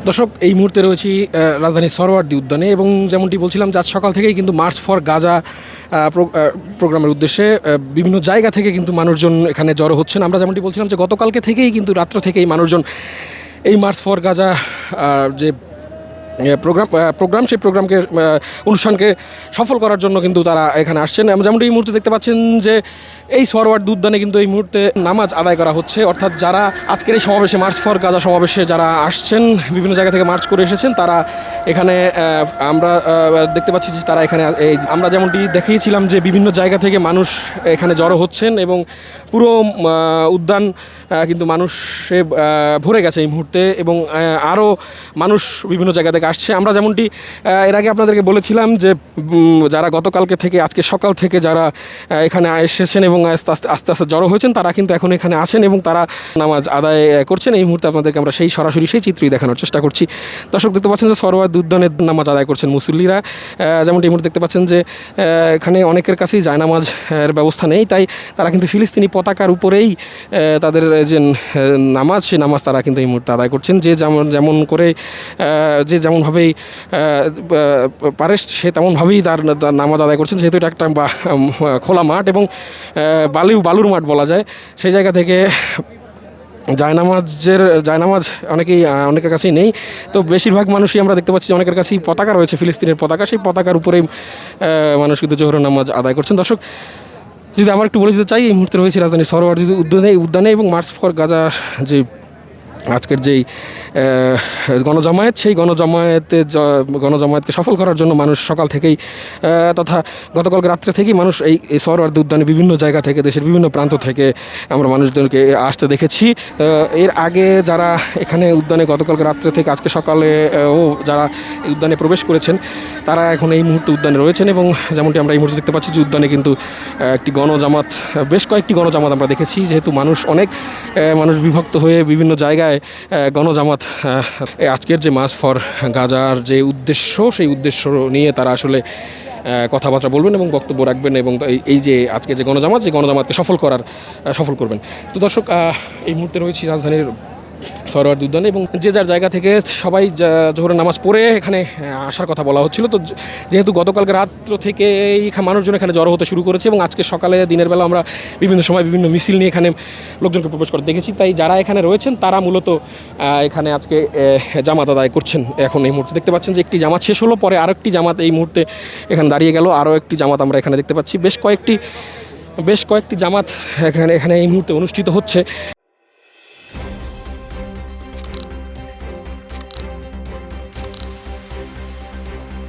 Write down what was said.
দর্শক, এই মুহূর্তে রয়েছি রাজধানীর সরোয়ার্দী উদ্যানে এবং যেমনটি বলছিলাম যে আজ সকাল থেকেই কিন্তু মার্চ ফর গাজা প্রোগ্রামের উদ্দেশ্যে বিভিন্ন জায়গা থেকে কিন্তু মানুষজন এখানে জড়ো হচ্ছেন। আমরা যেমনটি বলছিলাম যে গতকালকে থেকেই কিন্তু রাত্র থেকেই মানুষজন এই মার্চ ফর গাজা যে প্রোগ্রাম সেই প্রোগ্রামকে অনুষ্ঠানকে সফল করার জন্য কিন্তু তারা এখানে আসছেন। যেমনটি এই মুহূর্তে দেখতে পাচ্ছেন যে এই সরোয়ার্দী উদ্যানে কিন্তু এই মুহূর্তে নামাজ আদায় করা হচ্ছে, অর্থাৎ যারা আজকের এই সমাবেশে মার্চ ফর গাজা সমাবেশে যারা আসছেন, বিভিন্ন জায়গা থেকে মার্চ করে এসেছেন, তারা এখানে আমরা দেখতে পাচ্ছি যে তারা এখানে আমরা যেমনটি দেখিয়েছিলাম যে বিভিন্ন জায়গা থেকে মানুষ এখানে জড়ো হচ্ছেন এবং পুরো উদ্যান কিন্তু মানুষে ভরে গেছে এই মুহূর্তে এবং আরও মানুষ বিভিন্ন জায়গা থেকে আসছে। আমরা যেমনটি এর আগে আপনাদেরকে বলেছিলাম যে যারা গতকালকে থেকে আজকে সকাল থেকে যারা এখানে এসেছেন এবং আস্তে আস্তে জড়ো হয়েছেন, তারা কিন্তু এখন এখানে আসেন এবং তারা নামাজ আদায় করছেন। এই মুহূর্তে আপনাদেরকে আমরা সরাসরি সেই চিত্রই দেখানোর চেষ্টা করছি। দর্শক, দেখতে পাচ্ছেন যে সরোয়ার্দী উদ্যানে নামাজ আদায় করছেন মুসল্লিরা। যেমনটি এই মুহূর্তে দেখতে পাচ্ছেন যে এখানে অনেকের কাছেই জায়নামাজের ব্যবস্থা নেই, তাই তারা কিন্তু ফিলিস্তিনি পতাকার উপরেই তাদের যে নামাজ, সেই নামাজ তারা কিন্তু এই মুহূর্তে আদায় করছেন। যে যেমন করে যে যেমনভাবেই পারে সে তেমনভাবেই তার নামাজ আদায় করছেন, যেহেতু এটা একটা খোলা মাঠ এবং বালুর মাঠ বলা যায়। সেই জায়গা থেকে জায়নামাজ অনেকের কাছেই নেই। তো বেশিরভাগ মানুষই আমরা দেখতে পাচ্ছি অনেকের কাছেই পতাকা রয়েছে, ফিলিস্তিনের পতাকা। সেই পতাকার উপরেই মানুষ কিন্তু জোহরের নামাজ আদায় করছেন। দর্শক, যদি আবার একটু বলে দিতে চাই, এই মুহূর্তে রয়েছে রাজধানীর সরোয়ার্দী উদ্যানে এবং মার্চ ফর গাজা যে আজকের যেই গণজামায়াত, সেই গণজামায়াতকে সফল করার জন্য মানুষ সকাল থেকেই তথা গতকালকে রাত্রে থেকেই মানুষ এই সরোয়ার্দী উদ্যানে বিভিন্ন জায়গা থেকে, দেশের বিভিন্ন প্রান্ত থেকে আমরা মানুষজনকে আসতে দেখেছি। এর আগে যারা এখানে উদ্যানে গতকালকে রাত্রে থেকে আজকে সকালে যারা উদ্যানে প্রবেশ করেছেন, তারা এখন এই মুহূর্তে উদ্যানে রয়েছেন এবং যেমনটি আমরা এই মুহূর্তে দেখতে পাচ্ছি যে উদ্যানে কিন্তু একটি গণজামাত, বেশ কয়েকটি গণজামাত আমরা দেখেছি। যেহেতু মানুষ বিভক্ত হয়ে বিভিন্ন জায়গায় গণজামাত আজকের যে মার্চ ফর গাজার যে উদ্দেশ্য, সেই উদ্দেশ্য নিয়ে তারা আসলে কথাবার্তা বলবেন এবং বক্তব্য রাখবেন এবং এই যে আজকে যে গণজামাতকে সফল করবেন। তো দর্শক, এই মুহূর্তে রয়েছি রাজধানীর সরোয়ার্দী উদ্যানে এবং যে যার জায়গা থেকে সবাই জোহরের নামাজ পড়ে এখানে আসার কথা বলা হচ্ছিল। তো যেহেতু গতকালকে রাত্র থেকে মানুষজন এখানে জড়ো হতে শুরু করেছে এবং আজকে সকালে দিনের বেলা আমরা বিভিন্ন সময় বিভিন্ন মিছিল নিয়ে এখানে লোকজনকে প্রবেশ করতে দেখেছি, তাই যারা এখানে রয়েছেন তারা মূলত এখানে আজকে জামাত আদায় করছেন। এখন এই মুহূর্তে দেখতে পাচ্ছেন যে একটি জামাত শেষ হলো, পরে আরেকটি জামাত এই মুহূর্তে এখানে দাঁড়িয়ে গেল, আরও একটি জামাত আমরা এখানে দেখতে পাচ্ছি। বেশ কয়েকটি জামাত এখানে এই মুহূর্তে অনুষ্ঠিত হচ্ছে